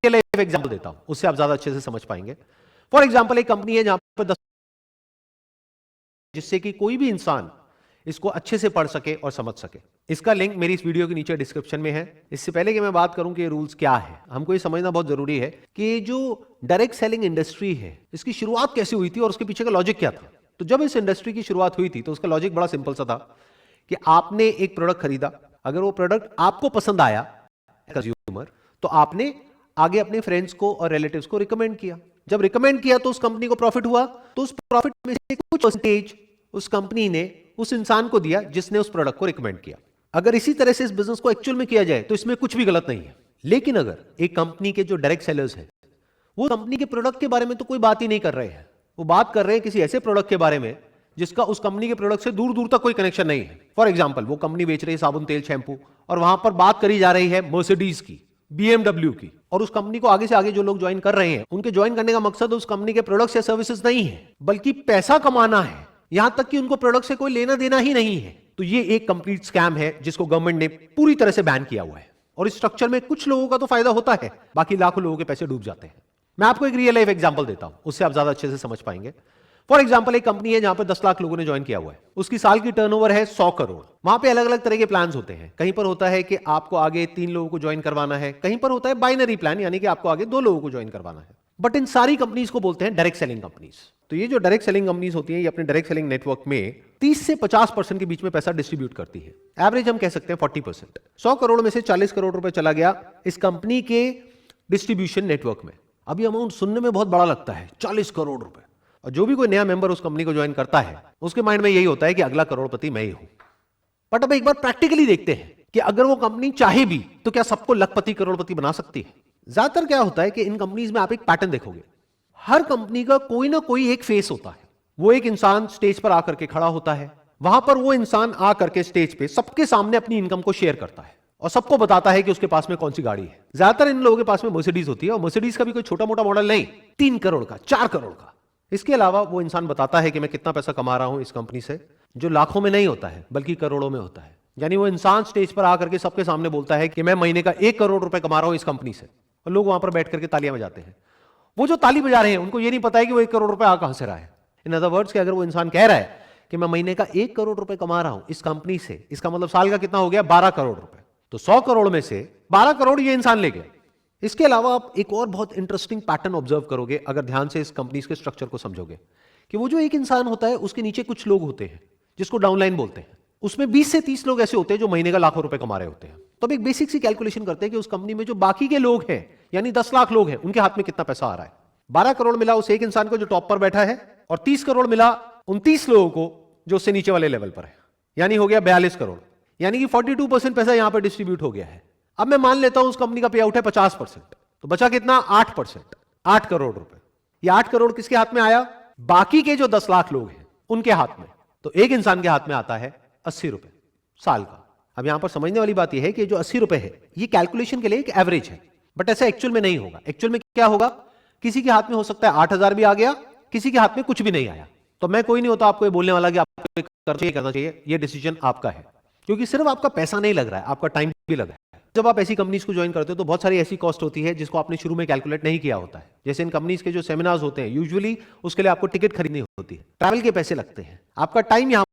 Life example देता हूं, उससे आप ज्यादा अच्छे से समझ पाएंगे। फॉर एग्जांपल एक कंपनी है जहां पर 10, जिससे कि कोई भी इंसान इसको अच्छे से पढ़ सके और समझ सके। इसका लिंक मेरी इस वीडियो के नीचे डिस्क्रिप्शन में है। इससे पहले कि मैं बात करूं कि ये रूल्स क्या है, हमको ये समझना बहुत जरूरी है कि जो डायरेक्ट सेलिंग इंडस्ट्री है, इसकी शुरुआत कैसे हुई थी और उसके पीछे का लॉजिक क्या था। तो जब इस इंडस्ट्री की शुरुआत हुई थी तो उसका लॉजिक बड़ा सिंपल सा था कि आपने एक प्रोडक्ट खरीदा, अगर वो प्रोडक्ट आपको पसंद आया कंज्यूमर, तो आपने आगे अपने फ्रेंड्स को और रिलेटिव्स को रिकमेंड किया। जब रिकमेंड किया तो उस कंपनी को प्रॉफिट हुआ, तो उस प्रॉफिट में से कुछ परसेंटेज उस कंपनी ने उस इंसान को दिया जिसने उस प्रोडक्ट को रिकमेंड किया। अगर इसी तरह से इस बिजनेस को एक्चुअल में किया जाए तो इसमें कुछ भी गलत नहीं है। लेकिन अगर एक कंपनी के जो डायरेक्ट सेलर्स हैं वो कंपनी के प्रोडक्ट के बारे में तो कोई बात ही नहीं कर रहे हैं, वो बात कर रहे हैं किसी ऐसे प्रोडक्ट के बारे में जिसका उस कंपनी के प्रोडक्ट से दूर दूर तक कोई कनेक्शन नहीं है। फॉर एग्जांपल वो कंपनी बेच रही है साबुन, तेल, शैंपू, और वहां पर बात करी जा रही है मर्सिडीज की, BMW की, और उस कंपनी को आगे से आगे जो लोग ज्वाइन कर रहे हैं उनके ज्वाइन करने का मकसद उस कंपनी के प्रोडक्ट्स या सर्विसेज नहीं है, बल्कि पैसा कमाना है, यहां तक कि उनको प्रोडक्ट से कोई लेना देना ही नहीं है। तो ये एक कंप्लीट स्कैम है जिसको गवर्नमेंट ने पूरी तरह से बैन किया हुआ है। और इस स्ट्रक्चर में कुछ लोगों का तो फायदा होता है, बाकी लाखों लोगों के पैसे डूब जाते हैं। मैं आपको एक रियल लाइफ एग्जांपल देता हूं, उससे आप ज्यादा अच्छे से समझ पाएंगे। फॉर एग्जांपल एक कंपनी है जहां पर 10 लाख लोगों ने ज्वाइन किया हुआ है, उसकी साल की टर्नओवर है 100 करोड़। वहां पे अलग अलग तरह के प्लान्स होते हैं, कहीं पर होता है कि आपको आगे 3 लोगों को ज्वाइन करवाना है, कहीं पर होता है बाइनरी प्लान, यानी कि आपको आगे 2 लोगों को ज्वाइन करवाना है। बट इन सारी कंपनीज को बोलते हैं डायरेक्ट सेलिंग कंपनीज। तो ये जो डायरेक्ट सेलिंग कंपनीज होती हैं, ये अपने डायरेक्ट सेलिंग नेटवर्क में 30 से 50% के बीच में पैसा डिस्ट्रीब्यूट करती है। एवरेज हम कह सकते हैं 40%। 100 करोड़ में से 40 करोड़ रुपए चला गया इस कंपनी के डिस्ट्रीब्यूशन नेटवर्क में। अभी अमाउंट सुनने में बहुत बड़ा लगता है, 40 करोड़ रुपए, और जो भी कोई नया मेंबर उस कंपनी को ज्वाइन करता है उसके माइंड में यही होता है कि अगला करोड़पति मैं ही हूं। बट अब एक बार प्रैक्टिकली देखते हैं कि अगर वो कंपनी चाहे भी तो क्या सबको लखपति करोड़पति बना सकती है। ज्यादातर क्या होता है कि इन कंपनीज में आप एक पैटर्न देखोगे, हर कंपनी का कोई ना कोई एक फेस होता है। वो एक इंसान स्टेज पर आकर के खड़ा होता है, वहां पर वो इंसान आकर के स्टेज पे सबके सामने अपनी इनकम को शेयर करता है और सबको बताता है कि उसके पास में कौन सी गाड़ी है। ज्यादातर इन लोगों के पास में मर्सिडीज होती है, और मर्सिडीज का भी कोई छोटा मोटा मॉडल नहीं, 3 करोड़ का, 4 करोड़ का। इसके अलावा वो इंसान बताता है कि मैं कितना पैसा कमा रहा हूं इस कंपनी से, जो लाखों में नहीं होता है बल्कि करोड़ों में होता है। यानी वो इंसान स्टेज पर आकर के सबके सामने बोलता है कि मैं महीने का 1 करोड़ रुपए कमा रहा हूं इस कंपनी से, और लोग वहां पर बैठ करके तालियां बजाते हैं। वो जो ताली बजा रहे हैं उनको ये नहीं पता है कि वो 1 करोड़ रुपए आ कहां से रहा है। इन अदर वर्ड्स कि अगर वो इंसान कह रहा है कि मैं महीने का 1 करोड़ रुपए कमा रहा हूं इस कंपनी से, इसका मतलब साल का कितना हो गया, 12 करोड़ रुपए। तो 100 करोड़ में से 12 करोड़ ये इंसान ले गया। इसके अलावा आप एक और बहुत इंटरेस्टिंग पैटर्न ऑब्जर्व करोगे अगर ध्यान से इस कंपनी के स्ट्रक्चर को समझोगे, कि वो जो एक इंसान होता है उसके नीचे कुछ लोग होते हैं जिसको डाउनलाइन बोलते हैं। उसमें 20 से 30 लोग ऐसे होते हैं जो महीने का लाखों रुपए कमा रहे होते हैं। तो अब एक बेसिक सी कैलकुलेशन करते हैं कि उस कंपनी में जो बाकी के लोग हैं, यानी 10 लाख लोग हैं, उनके हाथ में कितना पैसा आ रहा है। 12 करोड़ मिला उस एक इंसान को जो टॉप पर बैठा है, और 30 करोड़ मिला 29 लोगों को जो उससे नीचे वाले लेवल पर है, यानी हो गया 42 करोड़। यानी कि 42% पैसा यहां पर डिस्ट्रीब्यूट हो गया है। अब मैं मान लेता हूं उस कंपनी का पे आउट है 50%, तो बचा कितना, 8%, 8 करोड़ रुपए। ये 8 करोड़ किसके हाथ में आया, बाकी के जो 10 लाख लोग हैं उनके हाथ में। तो एक इंसान के हाथ में आता है 80 रुपए साल का। अब यहां पर समझने वाली बात यह है कि जो 80 रुपए है ये कैलकुलेशन के लिए एक एवरेज है, बट ऐसा एक्चुअल में नहीं होगा। एक्चुअल में क्या होगा, किसी के हाथ में हो सकता है 8,000 भी आ गया, किसी के हाथ में कुछ भी नहीं आया। तो मैं कोई नहीं होता आपको ये बोलने वाला कि आपको करना चाहिए, ये डिसीजन आपका है, क्योंकि सिर्फ आपका पैसा नहीं लग रहा है, आपका टाइम भी लग रहा है। जब आप ऐसी कंपनीज को ज्वाइन करते हो तो बहुत सारी ऐसी कॉस्ट होती है जिसको आपने शुरू में कैलकुलेट नहीं किया होता है। जैसे इन कंपनीज के जो सेमिनार्स होते हैं, यूजुअली उसके लिए आपको टिकट खरीदनी होती है, ट्रैवल के पैसे लगते हैं, आपका टाइम यहां